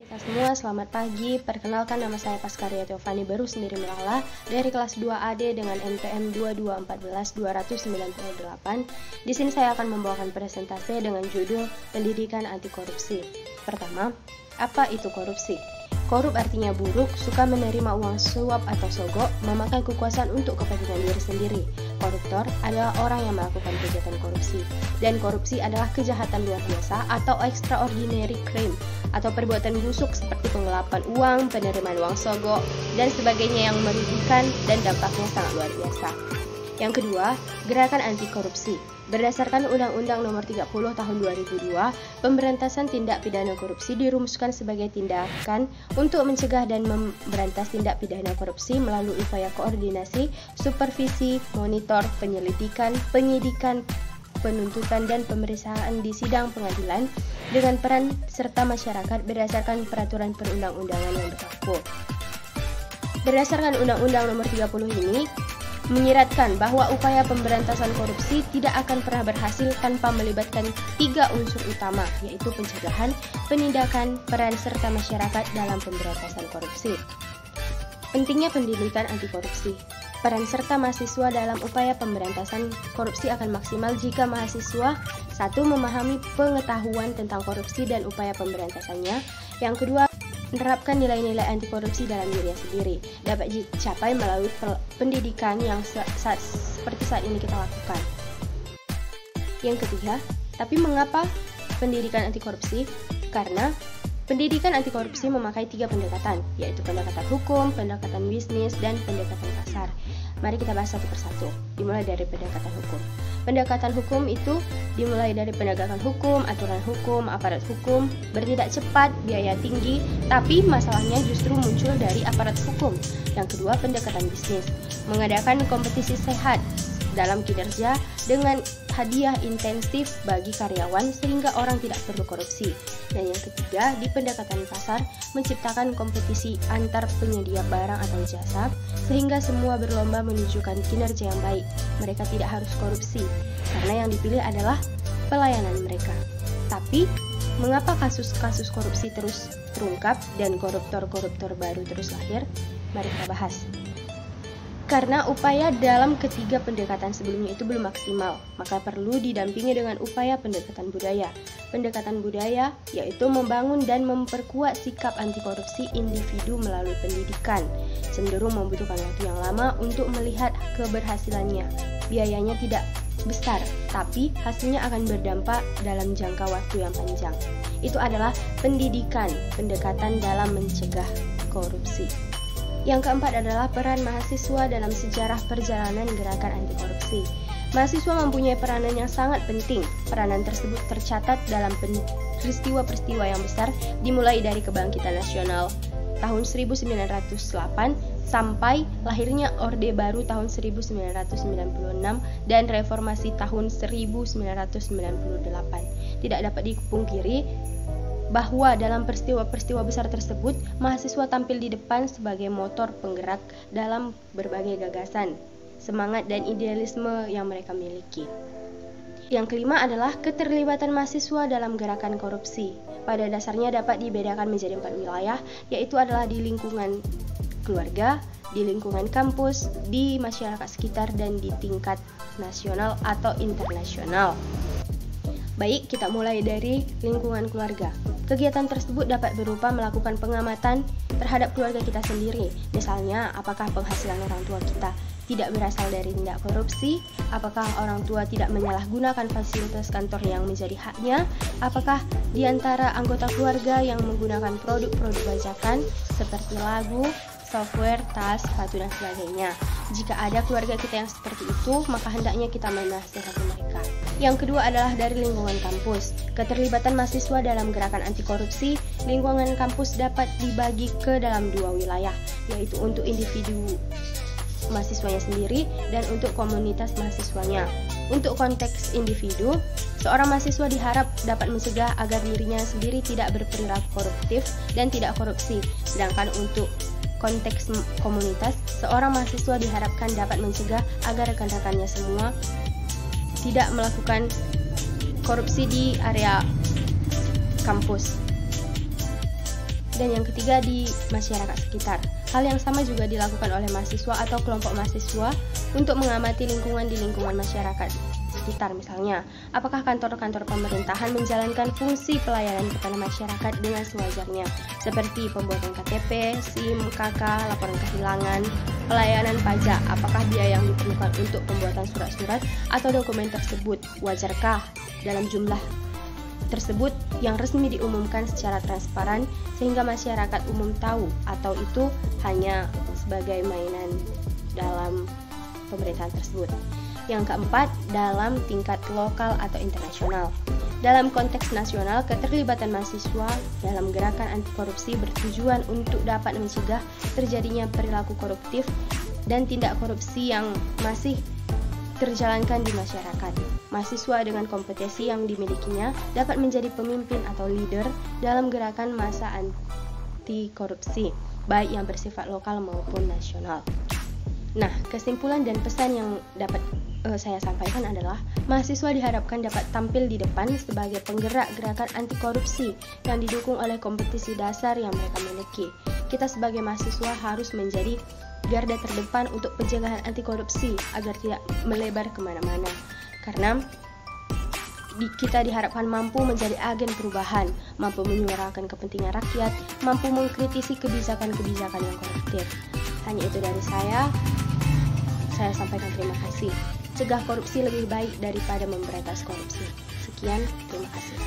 Kita semua selamat pagi, perkenalkan nama saya Pascaria Teofani Baru Sendiri Melala dari kelas 2AD dengan NPM 2214-298. Di sini saya akan membawakan presentasi dengan judul Pendidikan Anti Korupsi. Pertama, apa itu korupsi? Korup artinya buruk, suka menerima uang suap atau sogok, memakai kekuasaan untuk kepentingan diri sendiri. Koruptor adalah orang yang melakukan kegiatan korupsi. Dan korupsi adalah kejahatan luar biasa atau extraordinary crime, atau perbuatan busuk seperti penggelapan uang, penerimaan uang sogok, dan sebagainya yang merugikan dan dampaknya sangat luar biasa. Yang kedua, gerakan anti korupsi. Berdasarkan Undang-Undang Nomor 30 Tahun 2002, pemberantasan tindak pidana korupsi dirumuskan sebagai tindakan untuk mencegah dan memberantas tindak pidana korupsi melalui upaya koordinasi, supervisi, monitor, penyelidikan, penyidikan, penuntutan, dan pemeriksaan di sidang pengadilan dengan peran serta masyarakat berdasarkan peraturan perundang-undangan yang berlaku. Berdasarkan Undang-Undang Nomor 30 ini, menyiratkan bahwa upaya pemberantasan korupsi tidak akan pernah berhasil tanpa melibatkan 3 unsur utama, yaitu pencegahan, penindakan, peran serta masyarakat dalam pemberantasan korupsi. Pentingnya pendidikan anti korupsi. Peran serta mahasiswa dalam upaya pemberantasan korupsi akan maksimal jika mahasiswa 1. Memahami pengetahuan tentang korupsi dan upaya pemberantasannya. Yang kedua, menerapkan nilai-nilai anti korupsi dalam dirinya sendiri, dapat dicapai melalui pendidikan yang seperti saat ini kita lakukan. Yang ketiga, tapi mengapa pendidikan anti korupsi? Karena pendidikan anti korupsi memakai 3 pendekatan, yaitu pendekatan hukum, pendekatan bisnis, dan pendekatan pasar. Mari kita bahas satu persatu, dimulai dari pendekatan hukum. Pendekatan hukum itu dimulai dari penegakan hukum, aturan hukum, aparat hukum, bertindak cepat, biaya tinggi, tapi masalahnya justru muncul dari aparat hukum. Yang kedua, pendekatan bisnis, mengadakan kompetisi sehat dalam kinerja dengan hadiah intensif bagi karyawan sehingga orang tidak perlu korupsi. Dan yang ketiga, di pendekatan pasar, menciptakan kompetisi antar penyedia barang atau jasa sehingga semua berlomba menunjukkan kinerja yang baik. Mereka tidak harus korupsi karena yang dipilih adalah pelayanan mereka. Tapi mengapa kasus-kasus korupsi terus terungkap dan koruptor-koruptor baru terus lahir? Mari kita bahas. Karena upaya dalam ketiga pendekatan sebelumnya itu belum maksimal, maka perlu didampingi dengan upaya pendekatan budaya. Pendekatan budaya yaitu membangun dan memperkuat sikap anti korupsi individu melalui pendidikan. Cenderung membutuhkan waktu yang lama untuk melihat keberhasilannya. Biayanya tidak besar, tapi hasilnya akan berdampak dalam jangka waktu yang panjang. Itu adalah pendidikan, pendekatan dalam mencegah korupsi. Yang keempat adalah peran mahasiswa dalam sejarah perjalanan gerakan anti korupsi. Mahasiswa mempunyai peranan yang sangat penting. Peranan tersebut tercatat dalam peristiwa-peristiwa yang besar dimulai dari kebangkitan nasional tahun 1908 sampai lahirnya Orde Baru tahun 1996 dan reformasi tahun 1998. Tidak dapat dipungkiri bahwa dalam peristiwa-peristiwa besar tersebut, mahasiswa tampil di depan sebagai motor penggerak dalam berbagai gagasan, semangat dan idealisme yang mereka miliki. Yang kelima adalah keterlibatan mahasiswa dalam gerakan korupsi. Pada dasarnya dapat dibedakan menjadi 4 wilayah, yaitu adalah di lingkungan keluarga, di lingkungan kampus, di masyarakat sekitar, dan di tingkat nasional atau internasional. Baik, kita mulai dari lingkungan keluarga. Kegiatan tersebut dapat berupa melakukan pengamatan terhadap keluarga kita sendiri. Misalnya, apakah penghasilan orang tua kita tidak berasal dari tindak korupsi? Apakah orang tua tidak menyalahgunakan fasilitas kantor yang menjadi haknya? Apakah di antara anggota keluarga yang menggunakan produk-produk bajakan seperti lagu, software, tas, sepatu, dan sebagainya? Jika ada keluarga kita yang seperti itu, maka hendaknya kita menasihati mereka. Yang kedua adalah dari lingkungan kampus. Keterlibatan mahasiswa dalam gerakan anti korupsi, lingkungan kampus dapat dibagi ke dalam 2 wilayah, yaitu untuk individu mahasiswanya sendiri dan untuk komunitas mahasiswanya. Untuk konteks individu, seorang mahasiswa diharap dapat mencegah agar dirinya sendiri tidak berperilaku koruptif dan tidak korupsi. Sedangkan untuk konteks komunitas, seorang mahasiswa diharapkan dapat mencegah agar rekan-rekannya semua tidak melakukan korupsi di area kampus. Dan yang ketiga, di masyarakat sekitar. Hal yang sama juga dilakukan oleh mahasiswa atau kelompok mahasiswa untuk mengamati lingkungan di lingkungan masyarakat sekitar. Misalnya, apakah kantor-kantor pemerintahan menjalankan fungsi pelayanan kepada masyarakat dengan sewajarnya, seperti pembuatan KTP, SIM, KK, laporan kehilangan, pelayanan pajak, apakah biaya yang diperlukan untuk pembuatan surat-surat atau dokumen tersebut wajarkah dalam jumlah tersebut yang resmi diumumkan secara transparan sehingga masyarakat umum tahu, atau itu hanya sebagai mainan dalam pemerintahan tersebut. Yang keempat, dalam tingkat lokal atau internasional. Dalam konteks nasional, keterlibatan mahasiswa dalam gerakan anti korupsi bertujuan untuk dapat mencegah terjadinya perilaku koruptif dan tindak korupsi yang masih terjalankan di masyarakat. Mahasiswa dengan kompetensi yang dimilikinya dapat menjadi pemimpin atau leader dalam gerakan massa anti korupsi, baik yang bersifat lokal maupun nasional. Nah, kesimpulan dan pesan yang dapat saya sampaikan adalah mahasiswa diharapkan dapat tampil di depan sebagai penggerak gerakan anti korupsi yang didukung oleh kompetisi dasar yang mereka miliki. Kita sebagai mahasiswa harus menjadi garda terdepan untuk pencegahan anti korupsi agar tidak melebar kemana-mana. Karena kita diharapkan mampu menjadi agen perubahan, mampu menyuarakan kepentingan rakyat, mampu mengkritisi kebijakan-kebijakan yang koruptif. Hanya itu dari saya sampaikan terima kasih. Cegah korupsi lebih baik daripada memberantas korupsi. Sekian, terima kasih.